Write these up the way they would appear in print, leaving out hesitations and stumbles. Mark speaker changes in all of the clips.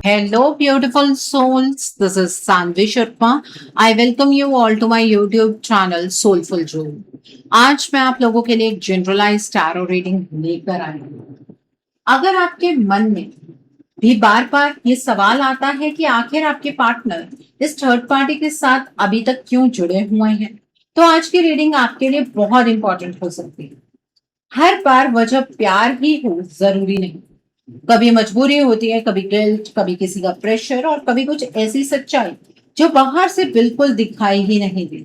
Speaker 1: Hello, beautiful souls. This is Sanvi Sharma. I welcome you all to my YouTube channel Soulful Jewel. आज मैं आप लोगों के लिए एक जनरलाइज टैरो रीडिंग लेकर आई हूँ। अगर आपके मन में भी बार बार ये सवाल आता है कि आखिर आपके पार्टनर इस थर्ड पार्टी के साथ अभी तक क्यों जुड़े हुए हैं, तो आज की रीडिंग आपके लिए बहुत इंपॉर्टेंट हो सकती है। हर बार वजह प्यार ही हो जरूरी नहीं, कभी मजबूरी होती है, कभी गिल्ट, कभी किसी का प्रेशर और कभी कुछ ऐसी सच्चाई जो बाहर से बिल्कुल दिखाई ही नहीं दी।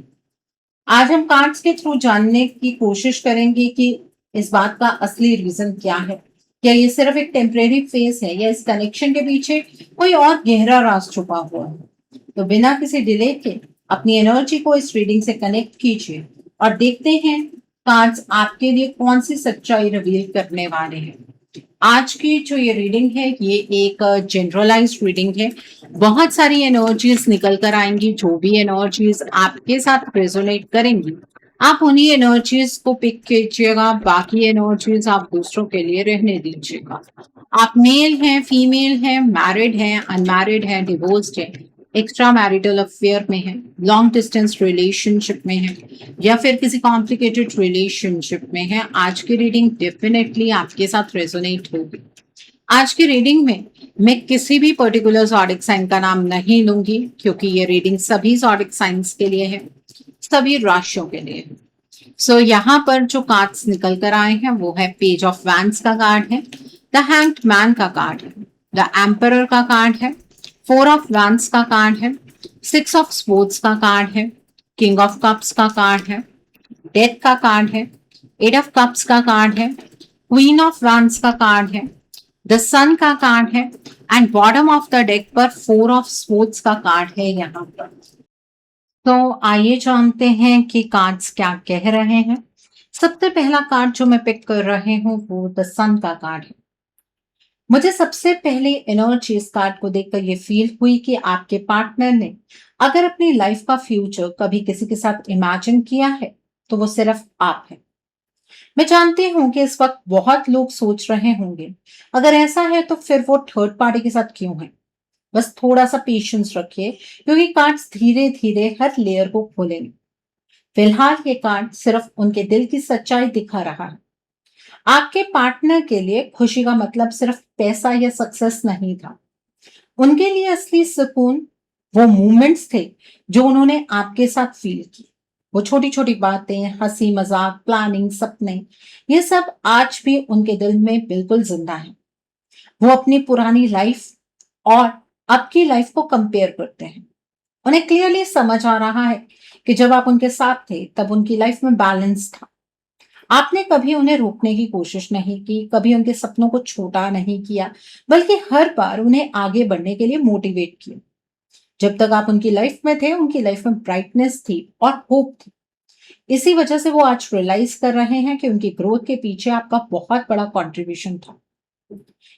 Speaker 1: आज हम कार्ड्स के थ्रू जानने की कोशिश करेंगे कि इस बात का असली रीजन क्या है। क्या ये सिर्फ एक टेम्परेरी फेस है या इस कनेक्शन के पीछे कोई और गहरा राज छुपा हुआ है। तो बिना किसी डिले के अपनी एनर्जी को इस रीडिंग से कनेक्ट कीजिए और देखते हैं कार्ड्स आपके लिए कौन सी सच्चाई रिवील करने वाले हैं। आज की जो ये रीडिंग है ये एक जनरलाइज्ड रीडिंग है। बहुत सारी एनर्जीज निकल कर आएंगी। जो भी एनर्जीज आपके साथ रेजोनेट करेंगी आप उन्हीं एनर्जीज को पिक कीजिएगा, बाकी एनर्जीज आप दूसरों के लिए रहने दीजिएगा। आप मेल हैं, फीमेल हैं, मैरिड हैं, अनमैरिड हैं, डिवोर्स्ड हैं, एक्स्ट्रा मैरिटल अफेयर में है, लॉन्ग डिस्टेंस रिलेशनशिप में है या फिर किसी कॉम्प्लिकेटेड रिलेशनशिप में है, आज की रीडिंग डेफिनेटली आपके साथ रेजोनेट होगी। आज की रीडिंग में मैं किसी भी पर्टिकुलर ज़ोडिक साइन का नाम नहीं लूंगी क्योंकि ये रीडिंग सभी ज़ोडिक साइंस के लिए है, सभी राशियों के लिए है। सो यहाँ पर जो कार्ड्स निकल कर आए हैं वो है पेज ऑफ वैंड्स का कार्ड है, द हैंग्ड मैन का कार्ड है, द एम्परर का कार्ड है, फोर ऑफ वैंड्स का कार्ड है, सिक्स ऑफ स्पोर्ट्स का कार्ड है, किंग ऑफ कप्स का कार्ड है, डेथ का कार्ड है, एट ऑफ कप्स का कार्ड है, क्वीन ऑफ वैंड्स का कार्ड है, द सन का कार्ड है and bottom of the deck पर फोर ऑफ स्पोर्ट्स का कार्ड है यहाँ पर। तो आइए जानते हैं कि कार्ड्स क्या कह रहे हैं। सबसे पहला कार्ड जो मैं पिक कर रही हूँ वो द सन का कार्ड है। मुझे सबसे पहले एनर्जी इस कार्ड को देखकर ये फील हुई कि आपके पार्टनर ने अगर अपनी लाइफ का फ्यूचर कभी किसी के साथ इमेजिन किया है तो वो सिर्फ आप है। मैं जानती हूँ कि इस वक्त बहुत लोग सोच रहे होंगे, अगर ऐसा है तो फिर वो थर्ड पार्टी के साथ क्यों है। बस थोड़ा सा पेशेंस रखिए क्योंकि कार्ड्स धीरे धीरे हर लेयर को खोलेंगे। फिलहाल ये कार्ड सिर्फ उनके दिल की सच्चाई दिखा रहा है। आपके पार्टनर के लिए खुशी का मतलब सिर्फ पैसा या सक्सेस नहीं था। उनके लिए असली सुकून वो मोमेंट्स थे जो उन्होंने आपके साथ फील की। वो छोटी छोटी बातें, हंसी मजाक, प्लानिंग, सपने, ये सब आज भी उनके दिल में बिल्कुल जिंदा है। वो अपनी पुरानी लाइफ और अब की लाइफ को कंपेयर करते हैं। उन्हें क्लियरली समझ आ रहा है कि जब आप उनके साथ थे तब उनकी लाइफ में बैलेंस था। आपने कभी उन्हें रोकने की कोशिश नहीं की, कभी उनके सपनों को छोटा नहीं किया, बल्कि हर बार उन्हें आगे बढ़ने के लिए मोटिवेट किया। जब तक आप उनकी लाइफ में थे उनकी लाइफ में ब्राइटनेस थी और होप थी। इसी वजह से वो आज रियलाइज कर रहे हैं कि उनकी ग्रोथ के पीछे आपका बहुत बड़ा कंट्रीब्यूशन था।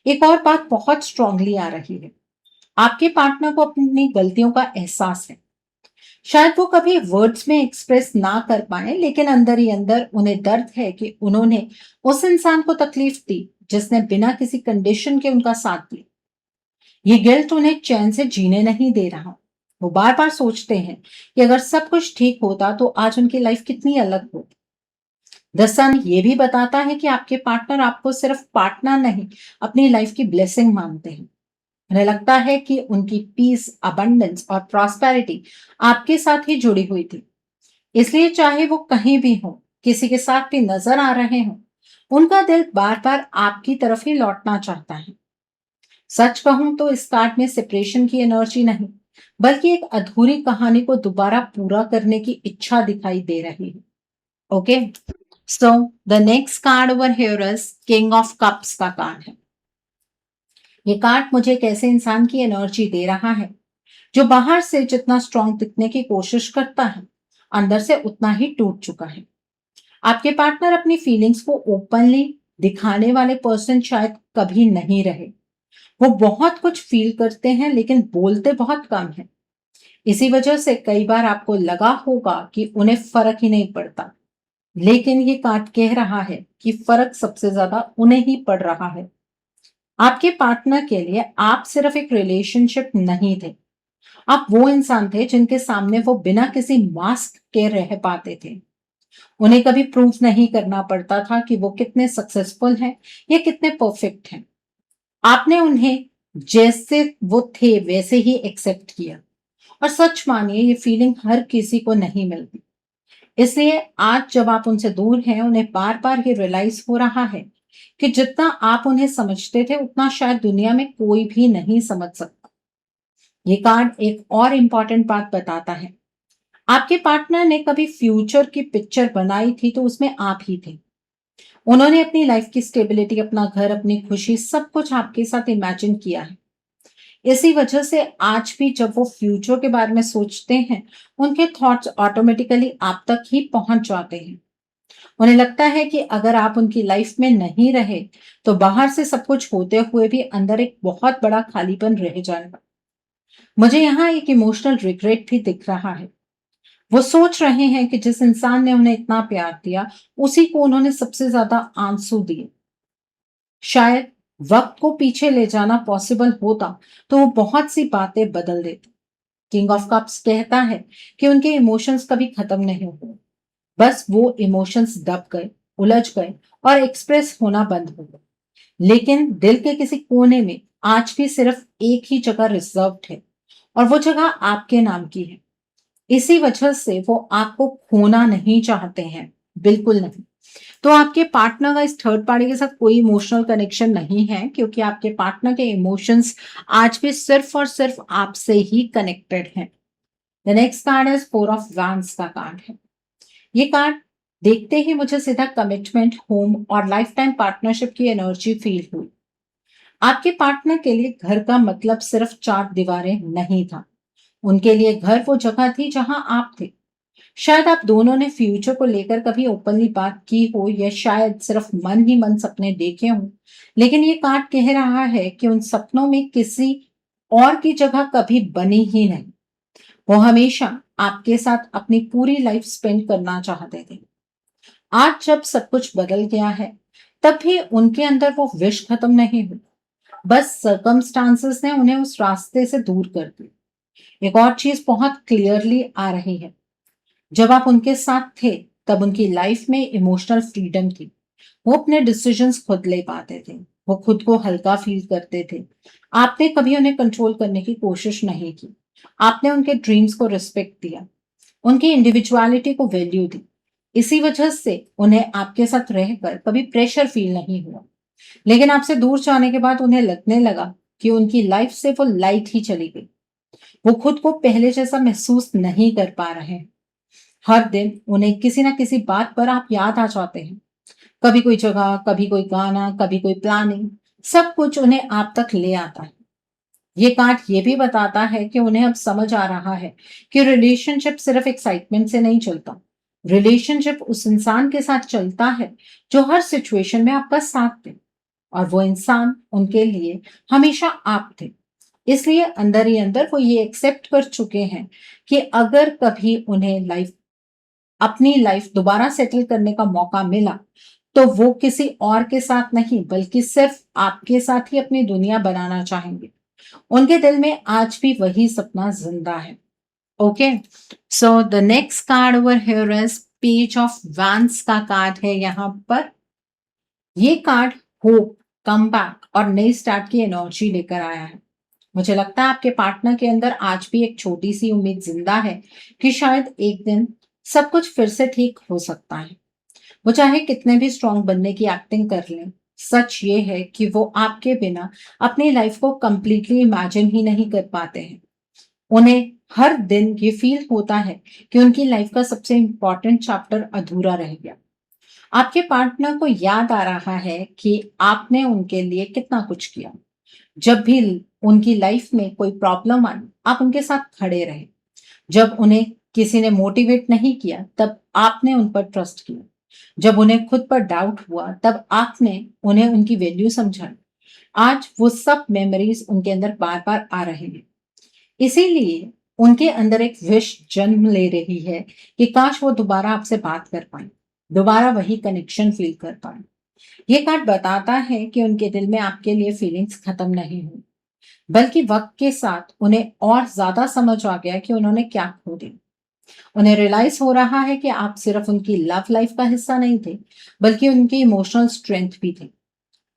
Speaker 1: एक और बात बहुत स्ट्रांगली आ रही है, आपके पार्टनर को अपनी गलतियों का एहसास है। शायद वो कभी वर्ड्स में एक्सप्रेस ना कर पाए लेकिन अंदर ही अंदर उन्हें दर्द है कि उन्होंने उस इंसान को तकलीफ दी जिसने बिना किसी कंडीशन के उनका साथ दिया। ये गिल्ट उन्हें चैन से जीने नहीं दे रहा। वो बार बार सोचते हैं कि अगर सब कुछ ठीक होता तो आज उनकी लाइफ कितनी अलग होती। द सन ये भी बताता है कि आपके पार्टनर आपको सिर्फ पार्टनर नहीं, अपनी लाइफ की ब्लेसिंग मानते हैं। उन्हें लगता है कि उनकी पीस, अबंडेंस और प्रॉस्पेरिटी आपके साथ ही जुड़ी हुई थी। इसलिए चाहे वो कहीं भी हो, किसी के साथ भी नजर आ रहे हो, उनका दिल बार बार आपकी तरफ ही लौटना चाहता है। सच कहूं तो इस कार्ड में सेपरेशन की एनर्जी नहीं, बल्कि एक अधूरी कहानी को दोबारा पूरा करने की इच्छा दिखाई दे रही है। Okay, so the next card over here is king of cups का कार्ड है। ये कार्ड मुझे एक ऐसे इंसान की एनर्जी दे रहा है जो बाहर से जितना स्ट्रांग दिखने की कोशिश करता है, अंदर से उतना ही टूट चुका है। आपके पार्टनर अपनी फीलिंग्स को ओपनली दिखाने वाले पर्सन शायद कभी नहीं रहे। वो बहुत कुछ फील करते हैं लेकिन बोलते बहुत कम है। इसी वजह से कई बार आपको लगा होगा कि उन्हें फर्क ही नहीं पड़ता, लेकिन ये कार्ड कह रहा है कि फर्क सबसे ज्यादा उन्हें ही पड़ रहा है। आपके पार्टनर के लिए आप सिर्फ एक रिलेशनशिप नहीं थे, आप वो इंसान थे जिनके सामने वो बिना किसी मास्क के रह पाते थे। उन्हें कभी प्रूफ नहीं करना पड़ता था कि वो कितने सक्सेसफुल हैं या कितने परफेक्ट हैं। आपने उन्हें जैसे वो थे वैसे ही एक्सेप्ट किया। और सच मानिए, ये फीलिंग हर किसी को नहीं मिलती। इसलिए आज जब आप उनसे दूर हैं, उन्हें बार बार ये रियलाइज हो रहा है कि जितना आप उन्हें समझते थे उतना शायद दुनिया में कोई भी नहीं समझ सकता। ये कार्ड एक और इम्पॉर्टेंट बात बताता है। आपके पार्टनर ने कभी फ्यूचर की पिक्चर बनाई थी तो उसमें आप ही थे। उन्होंने अपनी लाइफ की स्टेबिलिटी, अपना घर, अपनी खुशी, सब कुछ आपके साथ इमेजिन किया है। इसी वजह से आज भी जब वो फ्यूचर के बारे में सोचते हैं, उनके थॉट्स ऑटोमेटिकली आप तक ही पहुंच जाते हैं। उन्हें लगता है कि अगर आप उनकी लाइफ में नहीं रहे, तो बाहर से सब कुछ होते हुए भी अंदर एक बहुत बड़ा खालीपन रह जाएगा। मुझे यहाँ एक इमोशनल रिग्रेट भी दिख रहा है। वो सोच रहे हैं कि जिस इंसान ने उन्हें इतना प्यार दिया, उसी को उन्होंने सबसे ज्यादा आंसू दिए। शायद वक्त को पीछे ले जाना पॉसिबल होता तो वो बहुत सी बातें बदल देते। किंग ऑफ कप्स कहता है कि उनके इमोशंस कभी खत्म नहीं हुए, बस वो इमोशंस दब गए, उलझ गए और एक्सप्रेस होना बंद हो गए। लेकिन दिल के किसी कोने में आज भी सिर्फ एक ही जगह रिजर्व्ड है, और वो जगह आपके नाम की है। इसी वजह से वो आपको खोना नहीं चाहते हैं, बिल्कुल नहीं। तो आपके पार्टनर का इस थर्ड पार्टी के साथ कोई इमोशनल कनेक्शन नहीं है, क्योंकि आपके पार्टनर के इमोशंस आज भी सिर्फ और सिर्फ आपसे ही कनेक्टेड हैं। The next card is four of wands का कार्ड है। ये कार्ड देखते ही मुझे सीधा कमिटमेंट, होम और लाइफ टाइम पार्टनरशिप की एनर्जी फील हुई। आपके पार्टनर के लिए घर का मतलब सिर्फ चार दीवारें नहीं था। उनके लिए घर वो जगह थी जहां आप थे। शायद आप दोनों ने फ्यूचर को लेकर कभी ओपनली बात की हो, या शायद सिर्फ मन ही मन सपने देखे हों। लेकिन ये कार्ड कह रहा है कि उन सपनों में किसी और की जगह कभी बनी ही नहीं। वो हमेशा आपके साथ अपनी पूरी लाइफ स्पेंड करना चाहते थे। आज जब सब कुछ बदल गया है, तब भी उनके अंदर वो विश खत्म नहीं हुई। बस सर्कमस्टांसेस ने उन्हें उस रास्ते से दूर कर दिया। एक और चीज बहुत क्लियरली आ रही है। जब आप उनके साथ थे, तब उनकी लाइफ में इमोशनल फ्रीडम थी। वो अपने डिसीजंस खुद ले पाते थे। वो खुद को हल्का फील करते थे। आपने कभी उन्हें कंट्रोल करने की कोशिश नहीं की। आपने उनके ड्रीम्स को रिस्पेक्ट दिया, उनकी इंडिविजुअलिटी को वैल्यू दी। इसी वजह से उन्हें आपके साथ रहकर कभी प्रेशर फील नहीं हुआ। लेकिन आपसे दूर जाने के बाद उन्हें लगने लगा कि उनकी लाइफ से वो लाइट ही चली गई। वो खुद को पहले जैसा महसूस नहीं कर पा रहे हैं। हर दिन उन्हें किसी ना किसी बात पर आप याद आ जाते हैं। कभी कोई जगह, कभी कोई गाना, कभी कोई प्लानिंग, सब कुछ उन्हें आप तक ले आता है। ये कार्ड ये भी बताता है कि उन्हें अब समझ आ रहा है कि रिलेशनशिप सिर्फ एक्साइटमेंट से नहीं चलता। रिलेशनशिप उस इंसान के साथ चलता है जो हर सिचुएशन में आपका साथ दे, और वो इंसान उनके लिए हमेशा आप थे। इसलिए अंदर ही अंदर वो ये एक्सेप्ट कर चुके हैं कि अगर कभी उन्हें अपनी लाइफ दोबारा सेटल करने का मौका मिला, तो वो किसी और के साथ नहीं, बल्कि सिर्फ आपके साथ ही अपनी दुनिया बनाना चाहेंगे। उनके दिल में आज भी वही सपना जिंदा है। Okay, so the next card over here is page of vents का कार्ड है यहाँ पर। ये कार्ड होप, कमबैक और नई स्टार्ट की एनर्जी लेकर आया है। मुझे लगता है आपके पार्टनर के अंदर आज भी एक छोटी सी उम्मीद जिंदा है कि शायद एक दिन सब कुछ फिर से ठीक हो सकता है। वो चाहे कितने भी स्ट्रांग बनने की एक्टिंग कर लें, सच ये है कि वो आपके बिना अपनी लाइफ को कंप्लीटली इमेजिन ही नहीं कर पाते हैं। उन्हें हर दिन ये फील होता है कि उनकी लाइफ का सबसे इंपॉर्टेंट चैप्टर अधूरा रह गया। आपके पार्टनर को याद आ रहा है कि आपने उनके लिए कितना कुछ किया। जब भी उनकी लाइफ में कोई प्रॉब्लम आई, आप उनके साथ खड़े रहे। जब उन्हें किसी ने मोटिवेट नहीं किया, तब आपने उन पर ट्रस्ट किया। जब उन्हें खुद पर डाउट हुआ, तब आपने उन्हें उनकी वैल्यू समझाई। आज वो सब मेमोरीज उनके अंदर बार बार आ रहे हैं। इसीलिए उनके अंदर एक विश जन्म ले रही है कि काश वो दोबारा आपसे बात कर पाए, दोबारा वही कनेक्शन फील कर पाए। ये कार्ड बताता है कि उनके दिल में आपके लिए फीलिंग्स खत्म नहीं हुई, बल्कि वक्त के साथ उन्हें और ज्यादा समझ आ गया कि उन्होंने क्या खो दिया। उन्हें रियलाइज हो रहा है कि आप सिर्फ उनकी लव लाइफ का हिस्सा नहीं थे, बल्कि उनकी इमोशनल स्ट्रेंथ भी थे।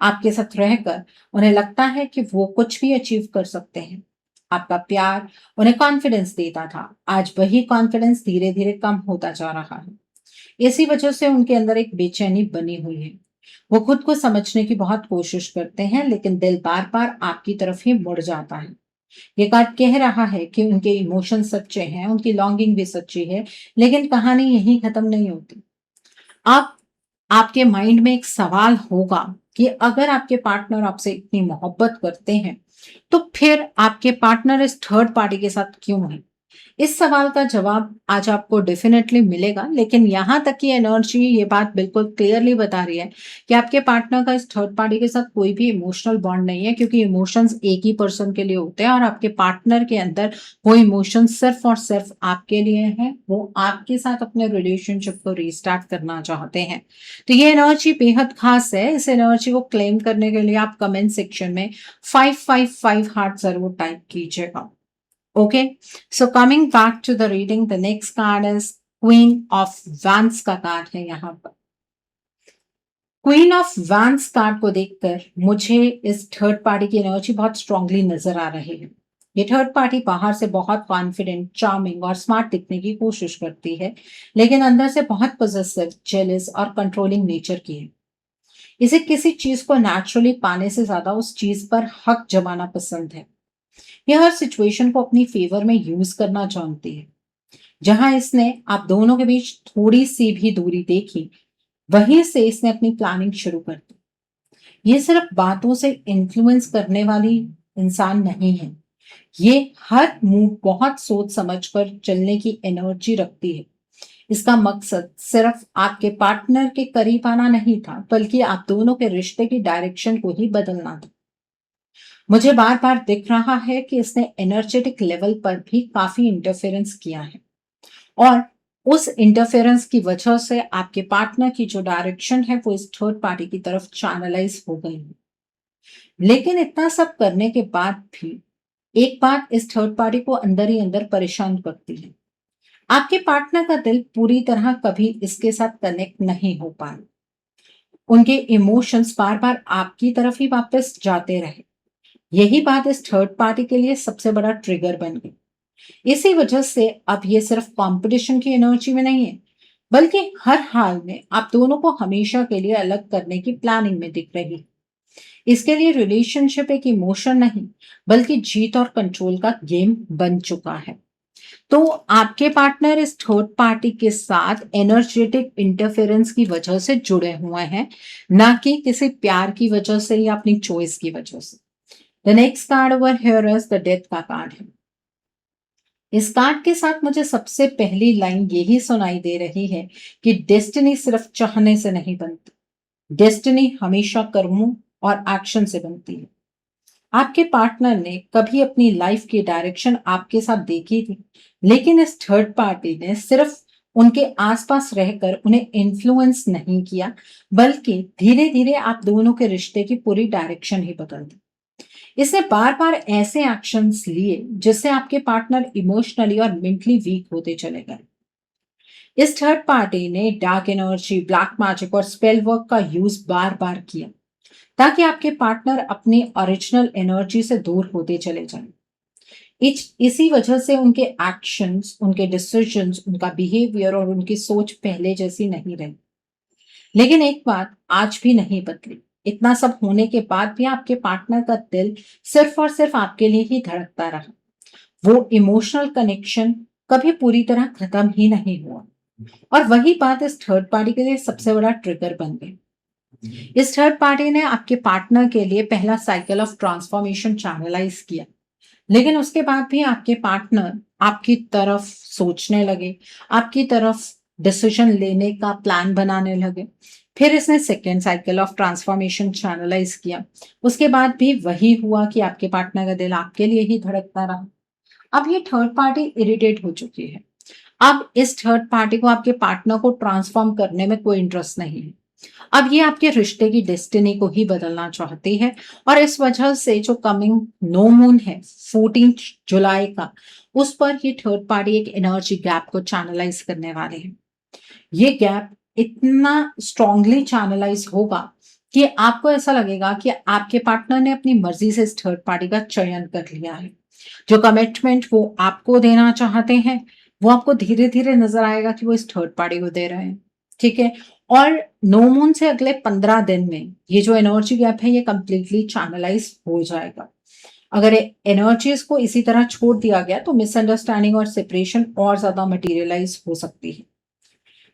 Speaker 1: आपके साथ रहकर उन्हें लगता है कि वो कुछ भी अचीव कर सकते हैं। आपका प्यार उन्हें कॉन्फिडेंस देता था, आज वही कॉन्फिडेंस धीरे धीरे कम होता जा रहा है। इसी वजह से उनके अंदर एक बेचैनी बनी हुई है। वो खुद को समझने की बहुत कोशिश करते हैं, लेकिन दिल बार बार आपकी तरफ ही मुड़ जाता है। ये कार्ड कह रहा है कि उनके इमोशन सच्चे हैं, उनकी लॉन्गिंग भी सच्ची है, लेकिन कहानी यहीं खत्म नहीं होती। आप आपके माइंड में एक सवाल होगा कि अगर आपके पार्टनर आपसे इतनी मोहब्बत करते हैं, तो फिर आपके पार्टनर इस थर्ड पार्टी के साथ क्यों है? इस सवाल का जवाब आज आपको डेफिनेटली मिलेगा, लेकिन यहाँ तक की एनर्जी ये बात बिल्कुल क्लियरली बता रही है कि आपके पार्टनर का इस थर्ड पार्टी के साथ कोई भी इमोशनल बॉन्ड नहीं है, क्योंकि इमोशंस एक ही पर्सन के लिए होते हैं और आपके पार्टनर के अंदर वो इमोशन सिर्फ और सिर्फ आपके लिए है। वो आपके साथ अपने रिलेशनशिप को रीस्टार्ट करना चाहते हैं। तो ये एनर्जी बेहद खास है। इस एनर्जी को क्लेम करने के लिए आप कमेंट सेक्शन में 555 हार्ट जरूर टाइप कीजिएगा। Okay, so coming back to the reading, the next card is Queen of Wands का कार्ड है यहाँ पर। क्वीन ऑफ वैंस कार्ड को देखकर मुझे इस थर्ड पार्टी की एनर्जी बहुत स्ट्रांगली नजर आ रही है। ये थर्ड पार्टी बाहर से बहुत कॉन्फिडेंट, चार्मिंग और स्मार्ट दिखने की कोशिश करती है, लेकिन अंदर से बहुत पॉसेसिव, जेलस और कंट्रोलिंग नेचर की है। इसे किसी चीज को नेचुरली पाने से ज्यादा उस चीज पर हक जमाना पसंद है। यह हर सिचुएशन को अपनी फेवर में यूज करना जानती है। जहां इसने आप दोनों के बीच थोड़ी सी भी दूरी देखी, वहीं से इसने अपनी प्लानिंग शुरू कर दी। ये सिर्फ बातों से इन्फ्लुएंस करने वाली इंसान नहीं है। ये हर मूव बहुत सोच समझ कर चलने की एनर्जी रखती है। इसका मकसद सिर्फ आपके पार्टनर के करीब आना नहीं था, बल्कि आप दोनों के रिश्ते की डायरेक्शन को ही बदलना था। मुझे बार बार दिख रहा है कि इसने एनर्जेटिक लेवल पर भी काफी इंटरफेरेंस किया है, और उस इंटरफेरेंस की वजह से आपके पार्टनर की जो डायरेक्शन है वो इस थर्ड पार्टी की तरफ चैनलाइज हो गई है। लेकिन इतना सब करने के बाद भी एक बात इस थर्ड पार्टी को अंदर ही अंदर परेशान करती है। आपके पार्टनर का दिल पूरी तरह कभी इसके साथ कनेक्ट नहीं हो पाया। उनके इमोशंस बार बार आपकी तरफ ही वापस जाते रहे। यही बात इस थर्ड पार्टी के लिए सबसे बड़ा ट्रिगर बन गई। इसी वजह से अब ये सिर्फ कंपटीशन की एनर्जी में नहीं है, बल्कि हर हाल में आप दोनों को हमेशा के लिए अलग करने की प्लानिंग में दिख रही है। इसके लिए रिलेशनशिप एक इमोशन नहीं, बल्कि जीत और कंट्रोल का गेम बन चुका है। तो आपके पार्टनर इस थर्ड पार्टी के साथ एनर्जेटिक इंटरफेरेंस की वजह से जुड़े हुए हैं, ना कि किसी प्यार की वजह से या अपनी चॉइस की वजह से। The next card over here is the death का कार्ड है। इस कार्ड के साथ मुझे सबसे पहली लाइन यही सुनाई दे रही है कि डेस्टिनी सिर्फ चाहने से नहीं बनती। डेस्टिनी हमेशा कर्मों और एक्शन से बनती है। आपके पार्टनर ने कभी अपनी लाइफ की डायरेक्शन आपके साथ देखी थी, लेकिन इस थर्ड पार्टी ने सिर्फ उनके आसपास रहकर उन्हें इन्फ्लुएंस नहीं किया, बल्कि धीरे धीरे आप दोनों के रिश्ते की पूरी डायरेक्शन ही बदल दी। इसने बार बार ऐसे एक्शंस लिए जिससे आपके पार्टनर इमोशनली और मेंटली वीक होते चले गए। इस थर्ड पार्टी ने डार्क एनर्जी, ब्लैक मैजिक और स्पेल वर्क का यूज बार बार किया, ताकि आपके पार्टनर अपनी ओरिजिनल एनर्जी से दूर होते चले जाएं। इसी वजह से उनके एक्शंस, उनके डिसीजंस, उनका बिहेवियर और उनकी सोच पहले जैसी नहीं रही। लेकिन एक बात आज भी नहीं बदली। इतना सब होने के बाद भी आपके पार्टनर का दिल सिर्फ और सिर्फ आपके लिए ही धड़कता रहा। वो इमोशनल कनेक्शन कभी पूरी तरह खत्म ही नहीं हुआ। और वही बात इस थर्ड पार्टी के लिए सबसे बड़ा ट्रिगर बन गई। इस थर्ड पार्टी ने आपके पार्टनर के लिए पहला साइकिल ऑफ ट्रांसफॉर्मेशन चैनलाइज किया, लेकिन उसके बाद भी आपके पार्टनर आपकी तरफ सोचने लगे, आपकी तरफ डिसीजन लेने का प्लान बनाने लगे। फिर इसने second cycle of transformation channelize किया। उसके बाद भी वही हुआ कि आपके पार्टनर का दिल आपके लिए ही धड़कता रहा। अब ये थर्ड पार्टी इरिटेट हो चुकी है। अब इस थर्ड पार्टी को आपके पार्टनर को ट्रांसफॉर्म करने में कोई इंटरेस्ट नहीं है। अब ये आपके रिश्ते की डेस्टिनी को ही बदलना चाहती है और इस वजह से जो कमिंग नो मून है 14 जुलाई का, उस पर ये थर्ड पार्टी एक एनर्जी गैप को चैनलाइज करने वाले हैं। ये गैप इतना स्ट्रांगली चैनलाइज होगा कि आपको ऐसा लगेगा कि आपके पार्टनर ने अपनी मर्जी से इस थर्ड पार्टी का चयन कर लिया है। जो कमिटमेंट वो आपको देना चाहते हैं, वो आपको धीरे-धीरे नज़र आएगा कि वो इस थर्ड पार्टी को दे रहे हैं, ठीक है? और नो मून से अगले 15 दिन में ये जो एनर्जी गैप है, ये कंप्लीटली चैनलाइज़ हो जाएगा। अगर एनर्जीज़ को इसी तरह छोड़ दिया गया, तो मिसअंडरस्टैंडिंग और सेपरेशन और ज़्यादा मटेरियलाइज़ हो सकती है।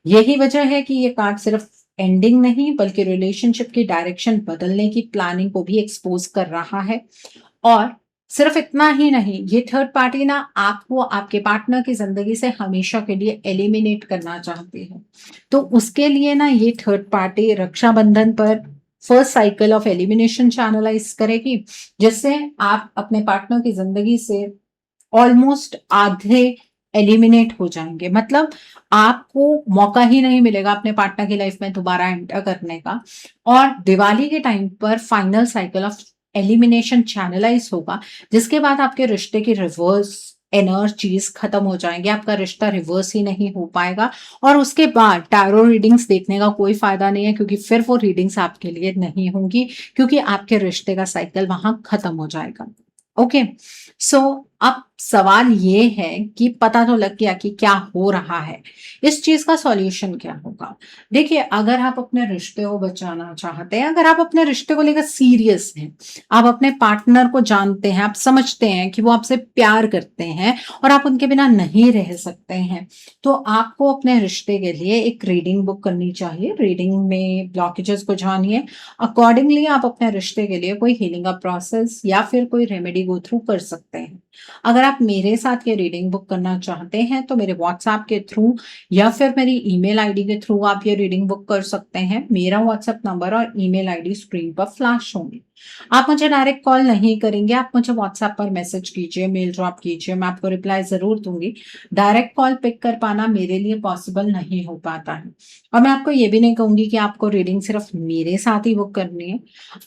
Speaker 1: यही वजह है कि ये कार्ड सिर्फ एंडिंग नहीं, बल्कि रिलेशनशिप की डायरेक्शन बदलने की प्लानिंग को भी एक्सपोज कर रहा है। और सिर्फ इतना ही नहीं, ये थर्ड पार्टी ना आपको आपके पार्टनर की जिंदगी से हमेशा के लिए एलिमिनेट करना चाहती है। तो उसके लिए ना ये थर्ड पार्टी रक्षाबंधन पर first cycle of elimination channelize करेगी, जिससे आप अपने पार्टनर की जिंदगी से ऑलमोस्ट आधे एलिमिनेट हो जाएंगे। मतलब आपको मौका ही नहीं मिलेगा अपने पार्टनर की लाइफ में दोबारा एंटर करने का। और दिवाली के टाइम पर final cycle of elimination channelize होगा, जिसके बाद आपके रिश्ते की रिवर्स एनर्जीज खत्म हो जाएंगे, आपका रिश्ता रिवर्स ही नहीं हो पाएगा। और उसके बाद टैरो रीडिंग्स देखने का कोई फायदा नहीं है, क्योंकि फिर वो रीडिंग्स आपके लिए नहीं होंगी, क्योंकि आपके रिश्ते का साइकिल वहां खत्म हो जाएगा। ओके, सो अब सवाल ये है कि पता तो लग गया कि क्या हो रहा है, इस चीज का सॉल्यूशन क्या होगा। देखिए, अगर आप अपने रिश्ते को बचाना चाहते हैं, अगर आप अपने रिश्ते को लेकर सीरियस हैं, आप अपने पार्टनर को जानते हैं, आप समझते हैं कि वो आपसे प्यार करते हैं और आप उनके बिना नहीं रह सकते हैं, तो आपको अपने रिश्ते के लिए एक रीडिंग बुक करनी चाहिए। रीडिंग में ब्लॉकेजेस को जानिए, अकॉर्डिंगली आप अपने रिश्ते के लिए कोई हीलिंग का प्रोसेस या फिर कोई रेमेडी गो थ्रू कर सकते हैं। अगर आप मेरे साथ ये रीडिंग बुक करना चाहते हैं, तो मेरे व्हाट्सएप के थ्रू या फिर मेरी ईमेल आईडी के थ्रू आप ये रीडिंग बुक कर सकते हैं। मेरा व्हाट्सएप नंबर और ईमेल आईडी स्क्रीन पर फ्लैश होंगे। आप मुझे डायरेक्ट कॉल नहीं करेंगे, आप मुझे व्हाट्सएप पर मैसेज कीजिए, मेल ड्रॉप कीजिए, मैं आपको रिप्लाई जरूर दूंगी। डायरेक्ट कॉल पिक कर पाना मेरे लिए पॉसिबल नहीं हो पाता है। और मैं आपको ये भी नहीं कहूंगी कि आपको रीडिंग सिर्फ मेरे साथ ही बुक करनी है।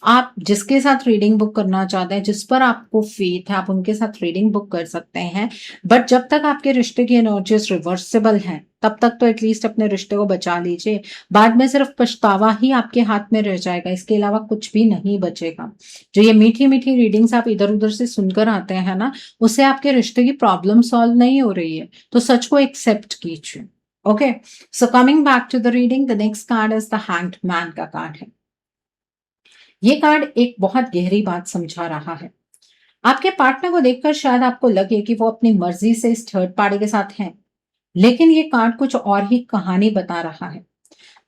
Speaker 1: आप जिसके साथ रीडिंग बुक करना चाहते हैं, जिस पर आपको फेथ है, आप उनके साथ रीडिंग बुक कर सकते हैं। बट जब तक आपके रिश्ते की एनर्जीज रिवर्सिबल हैं, तब तक तो एटलीस्ट अपने रिश्ते को बचा लीजिए। बाद में सिर्फ पछतावा ही आपके हाथ में रह जाएगा, इसके अलावा कुछ भी नहीं बचेगा। जो ये मीठी मीठी रीडिंग्स आप इधर उधर से सुनकर आते हैं ना, उससे आपके रिश्ते की प्रॉब्लम सॉल्व नहीं हो रही है, तो सच को एक्सेप्ट कीजिए। Okay, so coming back to the reading, the next card is the hanged man का कार्ड है। ये कार्ड एक बहुत गहरी बात समझा रहा है। आपके पार्टनर को देखकर शायद आपको लगे कि वो अपनी मर्जी से इस थर्ड पार्टी के साथ हैं, लेकिन ये कार्ड कुछ और ही कहानी बता रहा है।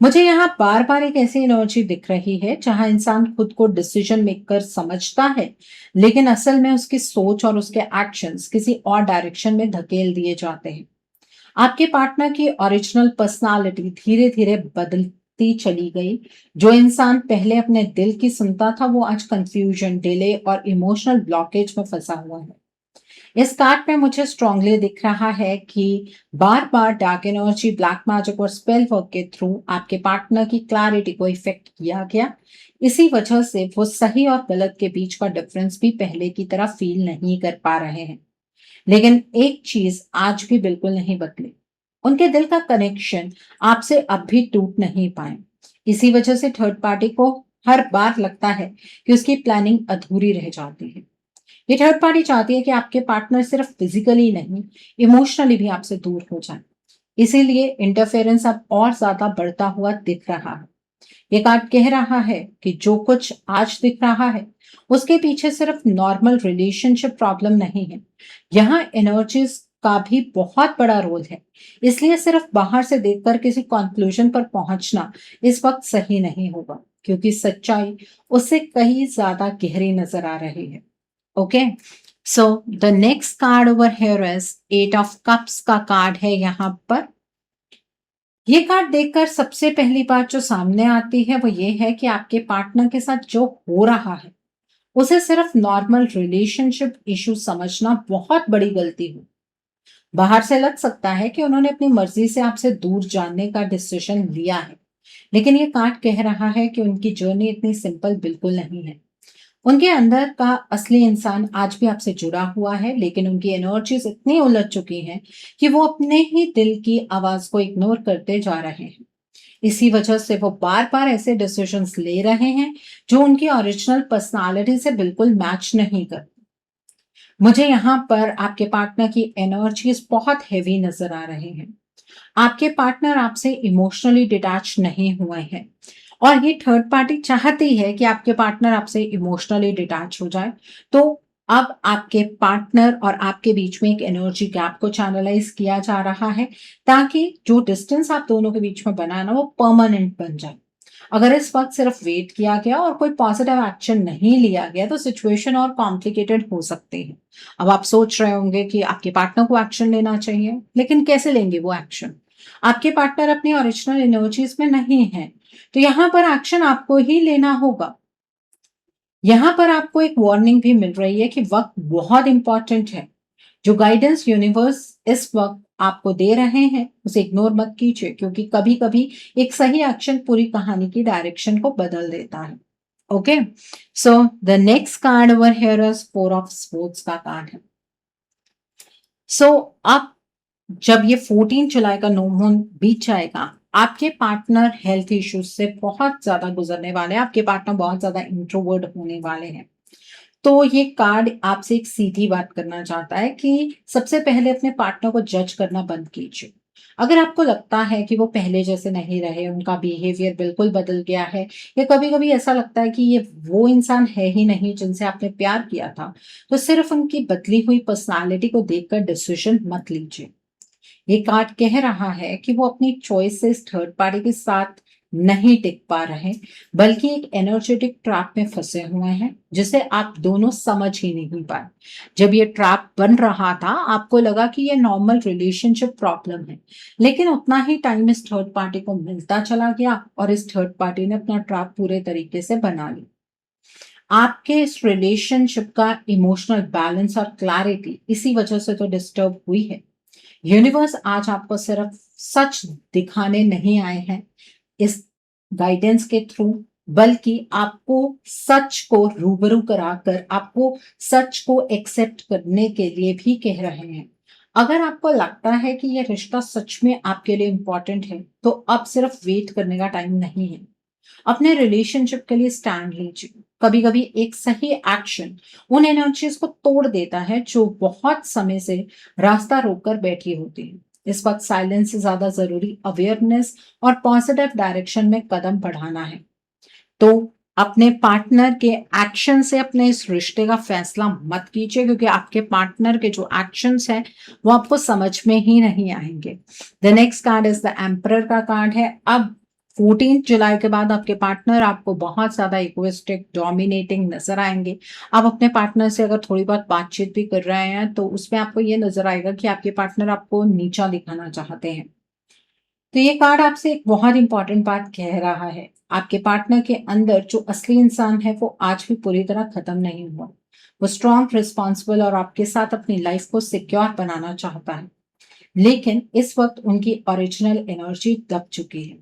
Speaker 1: मुझे यहाँ बार बार एक ऐसी एनर्जी दिख रही है जहां इंसान खुद को डिसीजन मेकर समझता है, लेकिन असल में उसकी सोच और उसके एक्शंस किसी और डायरेक्शन में धकेल दिए जाते हैं। आपके पार्टनर की ओरिजिनल पर्सनालिटी धीरे धीरे बदलती चली गई। जो इंसान पहले अपने दिल की सुनता था, वो आज कंफ्यूजन, डिले और इमोशनल ब्लॉकेज में फंसा हुआ है। इस कार्ड में मुझे स्ट्रांगली दिख रहा है कि बार बार डार्क एनर्जी, ब्लैक मैजिक और स्पेल वर्क के थ्रू आपके पार्टनर की क्लैरिटी को इफेक्ट किया गया। इसी वजह से वो सही और गलत के बीच का डिफरेंस भी पहले की तरह फील नहीं कर पा रहे हैं। लेकिन एक चीज आज भी बिल्कुल नहीं बदली, उनके दिल का कनेक्शन आपसे अब भी टूट नहीं पाए। इसी वजह से थर्ड पार्टी को हर बार लगता है कि उसकी प्लानिंग अधूरी रह जाती है। ये थर्ड पार्टी चाहती है कि आपके पार्टनर सिर्फ फिजिकली नहीं, इमोशनली भी आपसे दूर हो जाए। इसीलिए इंटरफेरेंस अब और ज्यादा बढ़ता हुआ दिख रहा है। ये कार्ड कह रहा है कि जो कुछ आज दिख रहा है, उसके पीछे सिर्फ नॉर्मल रिलेशनशिप प्रॉब्लम नहीं है। यहाँ एनर्जीज का भी बहुत बड़ा रोल है। इसलिए सिर्फ बाहर से देखकर किसी कंक्लूजन पर पहुंचना इस वक्त सही नहीं होगा, क्योंकि सच्चाई उससे कहीं ज्यादा गहरी नजर आ रही है। Okay, so the next card over here is eight of cups का कार्ड है। यहाँ पर ये कार्ड देखकर सबसे पहली बात जो सामने आती है वो ये है कि आपके पार्टनर के साथ जो हो रहा है, उसे सिर्फ नॉर्मल रिलेशनशिप इशू समझना बहुत बड़ी गलती हो। बाहर से लग सकता है कि उन्होंने अपनी मर्जी से आपसे दूर जाने का डिसीजन लिया है, लेकिन ये कार्ड कह रहा है कि उनकी जर्नी इतनी सिंपल बिल्कुल नहीं है। उनके अंदर का असली इंसान आज भी आपसे जुड़ा हुआ है, लेकिन उनकी एनर्जीज इतनी उलझ चुकी हैं कि वो अपने ही दिल की आवाज को इग्नोर करते जा रहे हैं। इसी वजह से वो बार-बार ऐसे डिसीजंस ले रहे हैं जो उनकी ओरिजिनल पर्सनालिटी से बिल्कुल मैच नहीं करते। मुझे यहाँ पर आपके पार्टनर की एनर्जीज बहुत हेवी नजर आ रहे हैं। आपके पार्टनर आपसे इमोशनली डिटैच नहीं हुए हैं और ये थर्ड पार्टी चाहती है कि आपके पार्टनर आपसे इमोशनली डिटैच हो जाए। तो अब आपके पार्टनर और आपके बीच में एक एनर्जी गैप को चैनलाइज किया जा रहा है, ताकि जो डिस्टेंस आप दोनों के बीच में बना है ना, वो परमानेंट बन जाए। अगर इस वक्त सिर्फ वेट किया गया और कोई पॉजिटिव एक्शन नहीं लिया गया तो सिचुएशन और कॉम्प्लिकेटेड हो सकती है। अब आप सोच रहे होंगे कि आपके पार्टनर को एक्शन लेना चाहिए, लेकिन कैसे लेंगे वो एक्शन? आपके पार्टनर अपनी ओरिजिनल एनर्जीज में नहीं है, तो यहाँ पर एक्शन आपको ही लेना होगा। यहाँ पर आपको एक वार्निंग भी मिल रही है कि वक्त बहुत इंपॉर्टेंट है। जो गाइडेंस यूनिवर्स इस वक्त आपको दे रहे हैं उसे इग्नोर मत कीजिए, क्योंकि कभी कभी एक सही एक्शन पूरी कहानी की डायरेक्शन को बदल देता है। Okay, so the next card over here is four of sports का कार्ड है। सो अब जब ये 14 जुलाई का नो मून बीत जाएगा, आपके पार्टनर हेल्थ इश्यूज से बहुत ज्यादा गुजरने वाले हैं। आपके पार्टनर बहुत ज्यादा इंट्रोवर्ट होने वाले हैं। तो ये कार्ड आपसे एक सीधी बात करना चाहता है कि सबसे पहले अपने पार्टनर को जज करना बंद कीजिए। अगर आपको लगता है कि वो पहले जैसे नहीं रहे, उनका बिहेवियर बिल्कुल बदल गया है, या कभी-कभी ऐसा लगता है कि ये वो इंसान है ही नहीं जिनसे आपने प्यार किया था, तो सिर्फ उनकी बदली हुई पर्सनालिटी को देखकर डिसीजन मत लीजिए। ये कार्ड कह रहा है कि वो अपनी चॉइसेस थर्ड पार्टी के साथ नहीं टिक पा रहे, बल्कि एक एनर्जेटिक ट्रैप में फंसे हुए हैं जिसे आप दोनों समझ ही नहीं पाए। जब ये ट्रैप बन रहा था, आपको लगा कि ये नॉर्मल रिलेशनशिप प्रॉब्लम है, लेकिन उतना ही टाइम इस थर्ड पार्टी को मिलता चला गया और इस थर्ड पार्टी ने अपना ट्रैप पूरे तरीके से बना लिया। आपके इस रिलेशनशिप का इमोशनल बैलेंस और क्लैरिटी इसी वजह से तो डिस्टर्ब हुई है। यूनिवर्स आज आपको सिर्फ सच दिखाने नहीं आए हैं इस गाइडेंस के थ्रू, बल्कि आपको सच को रूबरू कराकर आपको सच को एक्सेप्ट करने के लिए भी कह रहे हैं। अगर आपको लगता है कि यह रिश्ता सच में आपके लिए इंपॉर्टेंट है, तो अब सिर्फ वेट करने का टाइम नहीं है। अपने रिलेशनशिप के लिए स्टैंड लीजिए। कभी कभी एक सही एक्शन उन एनर्जीज को तोड़ देता है जो बहुत समय से रास्ता रोककर बैठी होती है। इस वक्त साइलेंस से ज्यादा जरूरी अवेयरनेस और पॉजिटिव डायरेक्शन में कदम बढ़ाना है। तो अपने पार्टनर के एक्शन से अपने इस रिश्ते का फैसला मत कीजिए, क्योंकि आपके पार्टनर के जो एक्शंस हैं वो आपको समझ में ही नहीं आएंगे। The next card is the emperor का कार्ड है। अब 14 जुलाई के बाद आपके पार्टनर आपको बहुत ज्यादा इगोइस्टिक डोमिनेटिंग नजर आएंगे। आप अपने पार्टनर से अगर थोड़ी बहुत बातचीत भी कर रहे हैं तो उसमें आपको ये नजर आएगा कि आपके पार्टनर आपको नीचा दिखाना चाहते हैं। तो ये कार्ड आपसे एक बहुत इंपॉर्टेंट बात कह रहा है। आपके पार्टनर के अंदर जो असली इंसान है वो आज भी पूरी तरह खत्म नहीं हुआ। वो स्ट्रॉन्ग, रिस्पॉन्सिबल और आपके साथ अपनी लाइफ को सिक्योर बनाना चाहता है, लेकिन इस वक्त उनकी ओरिजिनल एनर्जी दब चुकी है।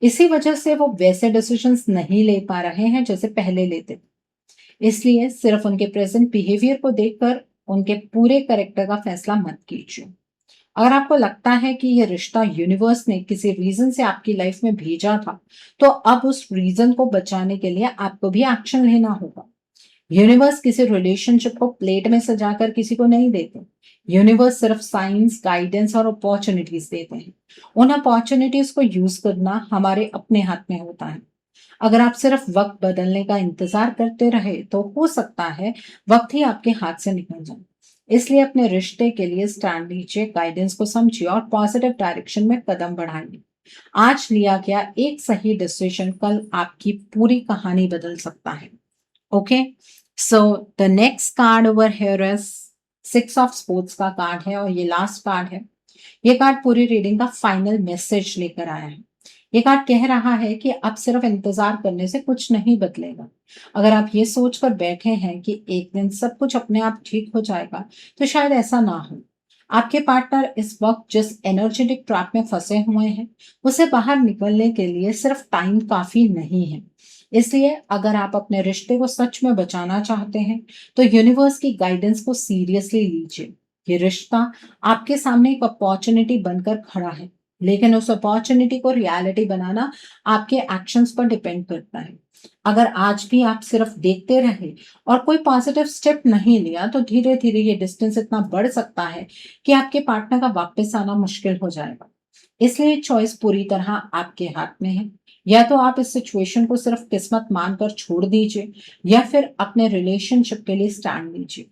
Speaker 1: इसी वजह से वो वैसे डिसीजंस नहीं ले पा रहे हैं जैसे पहले लेते थे। इसलिए सिर्फ उनके प्रेजेंट बिहेवियर को देखकर उनके पूरे कैरेक्टर का फैसला मत कीजिए। अगर आपको लगता है कि ये रिश्ता यूनिवर्स ने किसी रीजन से आपकी लाइफ में भेजा था, तो अब उस रीजन को बचाने के लिए आपको भी एक्शन लेना होगा। यूनिवर्स किसी रिलेशनशिप को प्लेट में सजाकर किसी को नहीं देते। यूनिवर्स सिर्फ साइंस, गाइडेंस और अपॉर्चुनिटीज देते हैं। उन अपॉर्चुनिटीज को यूज करना हमारे अपने हाथ में होता है। अगर आप सिर्फ वक्त बदलने का इंतजार करते रहे तो हो सकता है वक्त ही आपके हाथ से निकल जाए। इसलिए अपने रिश्ते के लिए स्टैंड लीजिए, गाइडेंस को समझिए और पॉजिटिव डायरेक्शन में कदम बढ़ाइए। आज लिया गया एक सही डिसीजन कल आपकी पूरी कहानी बदल सकता है। Okay, so the next card over here is 6 of sports का कार्ड है और ये लास्ट कार्ड है। ये कार्ड पूरी रीडिंग का फाइनल मैसेज लेकर आया है। ये कार्ड कह रहा है कि अब सिर्फ इंतजार करने से कुछ नहीं बदलेगा। अगर आप ये सोचकर बैठे हैं कि एक दिन सब कुछ अपने आप ठीक हो जाएगा, तो शायद ऐसा ना हो। आपके पार्टनर इस वक्त जिस एनर्जेटिक ट्रैप में फंसे हुए हैं, उसे बाहर निकलने के लिए सिर्फ टाइम काफी नहीं है। इसलिए अगर आप अपने रिश्ते को सच में बचाना चाहते हैं, तो यूनिवर्स की गाइडेंस को सीरियसली लीजिए। ये रिश्ता आपके सामने एक अपॉर्चुनिटी बनकर खड़ा है, लेकिन उस अपॉर्चुनिटी को रियलिटी बनाना आपके एक्शंस पर डिपेंड करता है। अगर आज भी आप सिर्फ देखते रहे और कोई पॉजिटिव स्टेप नहीं लिया, तो धीरे धीरे ये डिस्टेंस इतना बढ़ सकता है कि आपके पार्टनर का वापस आना मुश्किल हो जाएगा। इसलिए चॉइस पूरी तरह आपके हाथ में है। या तो आप इस सिचुएशन को सिर्फ किस्मत मानकर छोड़ दीजिए, या फिर अपने रिलेशनशिप के लिए स्टैंड लीजिए।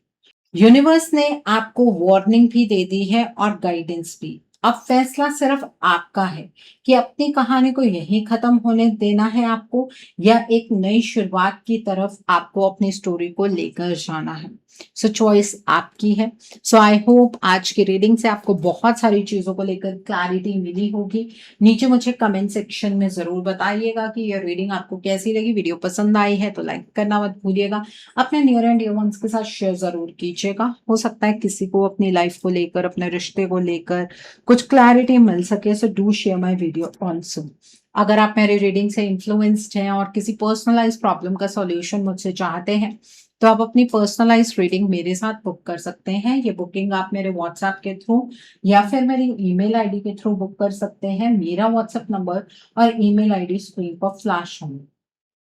Speaker 1: यूनिवर्स ने आपको वार्निंग भी दे दी है और गाइडेंस भी। अब फैसला सिर्फ आपका है कि अपनी कहानी को यहीं खत्म होने देना है आपको, या एक नई शुरुआत की तरफ आपको अपनी स्टोरी को लेकर जाना है। सो चॉइस आपकी है। सो आई होप आज की रीडिंग से आपको बहुत सारी चीजों को लेकर क्लैरिटी मिली होगी। नीचे मुझे कमेंट सेक्शन में जरूर बताइएगा कि ये रीडिंग आपको कैसी लगी। वीडियो पसंद आई है तो लाइक करना मत भूलिएगा। अपने नियर एंड डियर वंस के साथ शेयर जरूर कीजिएगा। हो सकता है किसी को अपनी लाइफ को लेकर, अपने रिश्ते को लेकर कुछ क्लैरिटी मिल सके। So do share my video also. अगर आप मेरी रीडिंग से इन्फ्लुएंस्ड हैं और किसी पर्सनलाइज प्रॉब्लम का सॉल्यूशन मुझसे चाहते हैं, तो आप अपनी पर्सनलाइज रीडिंग मेरे साथ बुक कर सकते हैं। ये बुकिंग आप मेरे व्हाट्सएप के थ्रू या फिर मेरी ईमेल आईडी के थ्रू बुक कर सकते हैं। मेरा व्हाट्सएप नंबर और ईमेल आईडी स्क्रीन पर फ्लैश होंगे।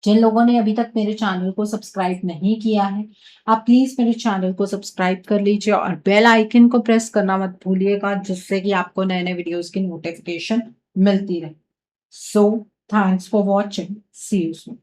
Speaker 1: जिन लोगों ने अभी तक मेरे चैनल को सब्सक्राइब नहीं किया है, आप प्लीज मेरे चैनल को सब्सक्राइब कर लीजिए और बेल आइकन को प्रेस करना मत भूलिएगा, जिससे कि आपको नए नए वीडियोस की नोटिफिकेशन मिलती रहे। So thanks for watching. See you soon.